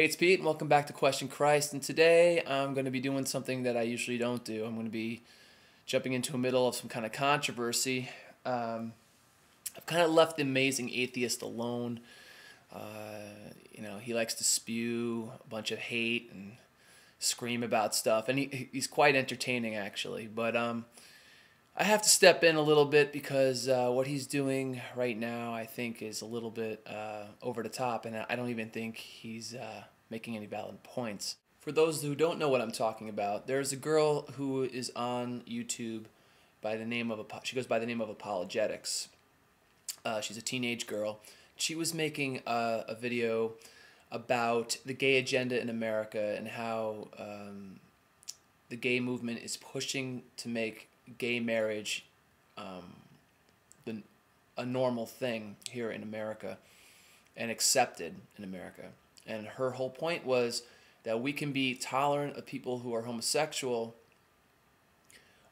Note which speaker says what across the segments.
Speaker 1: Hey, it's Pete, and welcome back to Question Christ. And today I'm going to be doing something that I usually don't do. I'm going to be jumping into the middle of some kind of controversy. I've kind of left the amazing atheist alone. He likes to spew a bunch of hate and scream about stuff, and he's quite entertaining actually. But I have to step in a little bit because what he's doing right now, I think, is a little bit over the top, and I don't even think he's making any valid points. For those who don't know what I'm talking about, there's a girl who is on YouTube by the name of she goes by the name of Apologetics. She's a teenage girl. She was making a video about the gay agenda in America and how the gay movement is pushing to make gay marriage a normal thing here in America and accepted in America. And her whole point was that we can be tolerant of people who are homosexual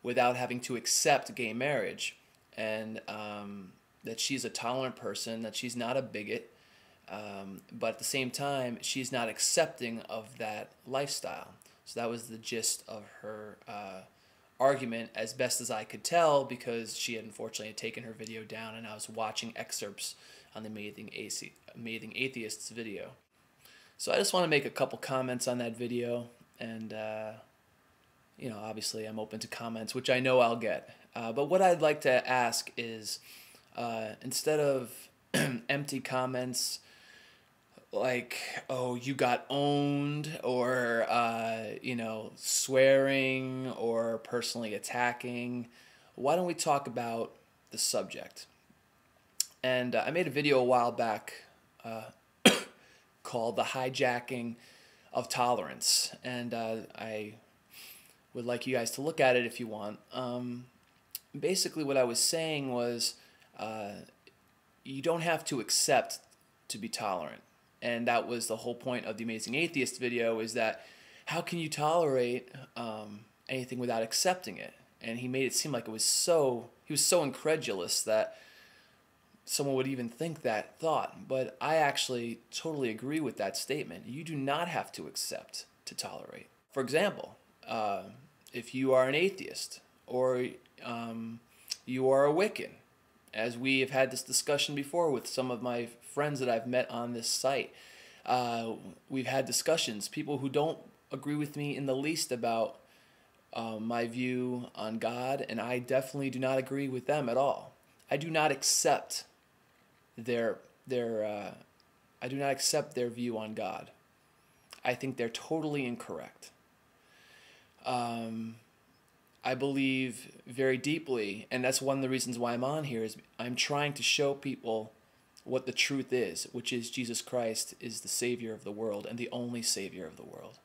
Speaker 1: without having to accept gay marriage, and that she's a tolerant person, that she's not a bigot, but at the same time she's not accepting of that lifestyle. So that was the gist of her argument, as best as I could tell, because she had unfortunately taken her video down, and I was watching excerpts on the Amazing Atheist's video. So I just want to make a couple comments on that video, and obviously I'm open to comments, which I know I'll get. But what I'd like to ask is, instead of empty comments like, oh, you got owned, or swearing or personally attacking, why don't we talk about the subject? And I made a video a while back called The Hijacking of Tolerance, and I would like you guys to look at it if you want. Basically what I was saying was you don't have to accept to be tolerant. And that was the whole point of the Amazing Atheist video, is that how can you tolerate anything without accepting it? And he made it seem like he was so incredulous that someone would even think that thought. But I actually totally agree with that statement. You do not have to accept to tolerate. For example, if you are an atheist, or you are a Wiccan, as we have had this discussion before with some of my friends that I've met on this site. We've had discussions, people who don't agree with me in the least about my view on God, and I definitely do not agree with them at all. I do not accept their view on God. I think they're totally incorrect. I believe very deeply, and that's one of the reasons why I'm on here, is I'm trying to show people what the truth is, which is Jesus Christ is the Savior of the world and the only Savior of the world.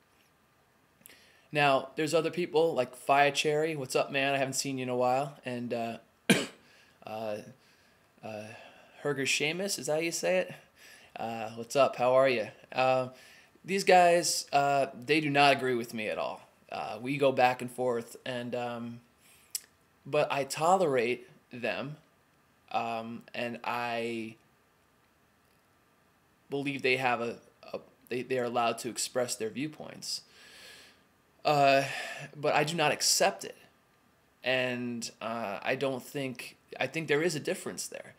Speaker 1: Now, there's other people like Fire Cherry. What's up, man? I haven't seen you in a while. And Herger Seamus, is that how you say it? What's up? How are you? These guys, they do not agree with me at all. We go back and forth, but I tolerate them, and I believe they have they are allowed to express their viewpoints. But I do not accept it, and I think there is a difference there.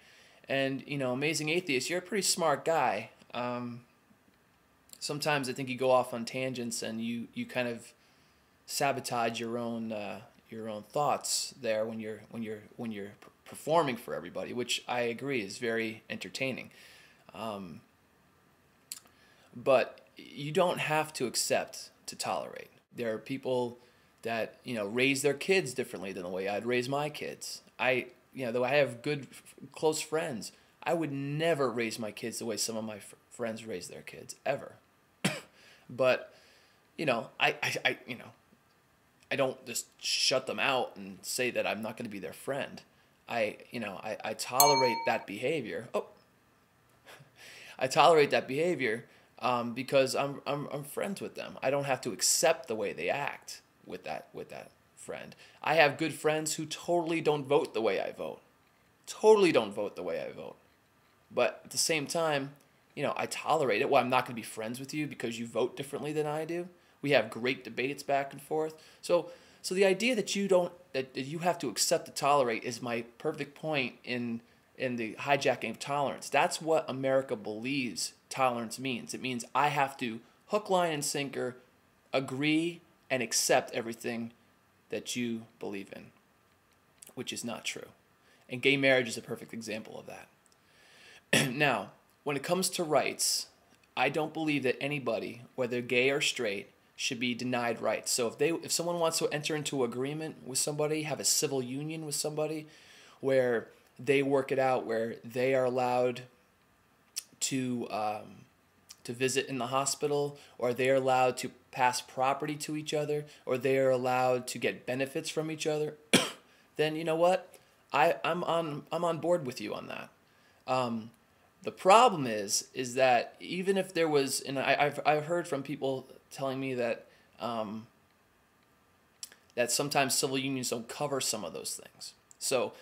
Speaker 1: And Amazing Atheist, you're a pretty smart guy. Sometimes I think you go off on tangents, and you kind of sabotage your own thoughts there when you're performing for everybody, which I agree is very entertaining. But you don't have to accept to tolerate. There are people that raise their kids differently than the way I'd raise my kids. Though I have good close friends, I would never raise my kids the way some of my friends raise their kids ever. But I don't just shut them out and say that I'm not going to be their friend. I tolerate that behavior. I tolerate that behavior because I'm friends with them. I don't have to accept the way they act with that friend. I have good friends who totally don't vote the way I vote. Totally don't vote the way I vote. But at the same time, I tolerate it. Well, I'm not going to be friends with you because you vote differently than I do. We have great debates back and forth. So the idea that you have to accept to tolerate is my perfect point in the hijacking of tolerance. That's what America believes tolerance means. It means I have to hook, line, and sinker agree and accept everything that you believe in, which is not true. And gay marriage is a perfect example of that. Now, when it comes to rights, I don't believe that anybody, whether gay or straight, should be denied rights. So if someone wants to enter into agreement with somebody, have a civil union with somebody, where they work it out, where they are allowed to visit in the hospital, or they are allowed to pass property to each other, or they are allowed to get benefits from each other, then you know what? I'm on board with you on that. The problem is that even if there was, and I've heard from people telling me that that sometimes civil unions don't cover some of those things. So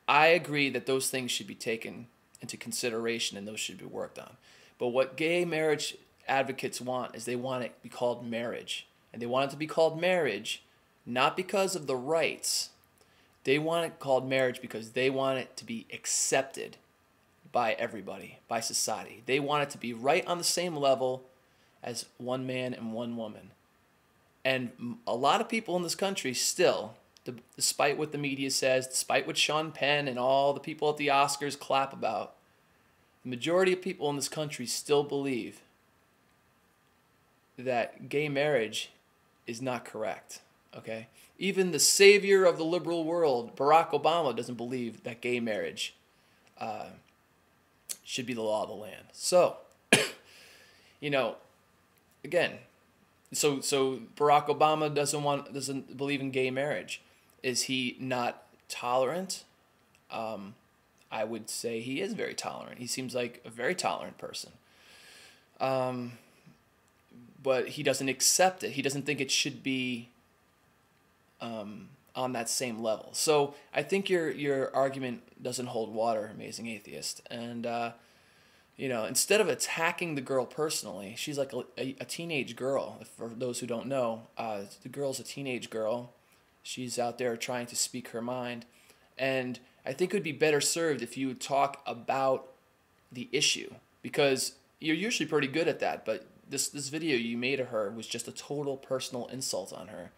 Speaker 1: I agree that those things should be taken into consideration and those should be worked on. But what gay marriage advocates want is they want it to be called marriage. And they want it to be called marriage not because of the rights. They want it called marriage because they want it to be accepted by everybody, by society. They want it to be right on the same level as one man and one woman. And a lot of people in this country still, despite what the media says, despite what Sean Penn and all the people at the Oscars clap about, the majority of people in this country still believe that gay marriage is not correct. Okay? Even the savior of the liberal world, Barack Obama, doesn't believe that gay marriage should be the law of the land. So, again, so Barack Obama doesn't believe in gay marriage. Is he not tolerant? I would say he is very tolerant. He seems like a very tolerant person. But he doesn't accept it. He doesn't think it should be on that same level. So I think your argument doesn't hold water, Amazing Atheist. And instead of attacking the girl personally, she's like a teenage girl. For those who don't know, the girl's a teenage girl. She's out there trying to speak her mind. And I think it would be better served if you would talk about the issue, because you're usually pretty good at that. But this video you made of her was just a total personal insult on her.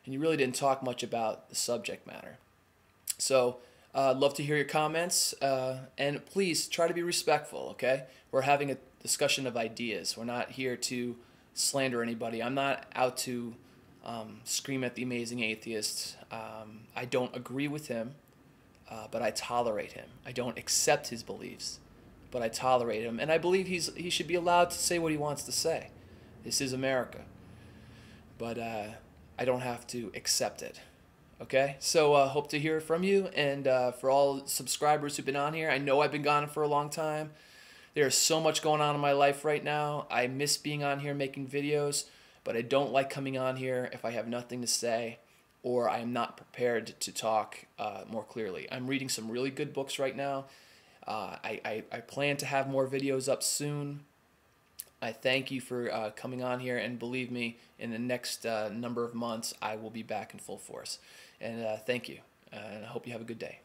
Speaker 1: And you really didn't talk much about the subject matter. So I'd love to hear your comments. And please try to be respectful, okay? We're having a discussion of ideas. We're not here to slander anybody. I'm not out to scream at the Amazing Atheist. I don't agree with him, but I tolerate him. I don't accept his beliefs, but I tolerate him. And I believe he should be allowed to say what he wants to say. This is America. But I don't have to accept it. Okay? So hope to hear from you. And for all subscribers who've been on here, I know I've been gone for a long time. There's so much going on in my life right now. I miss being on here making videos, but I don't like coming on here if I have nothing to say or I am not prepared to talk more clearly. I'm reading some really good books right now. I plan to have more videos up soon. I thank you for coming on here, and believe me, in the next number of months, I will be back in full force. And thank you, and I hope you have a good day.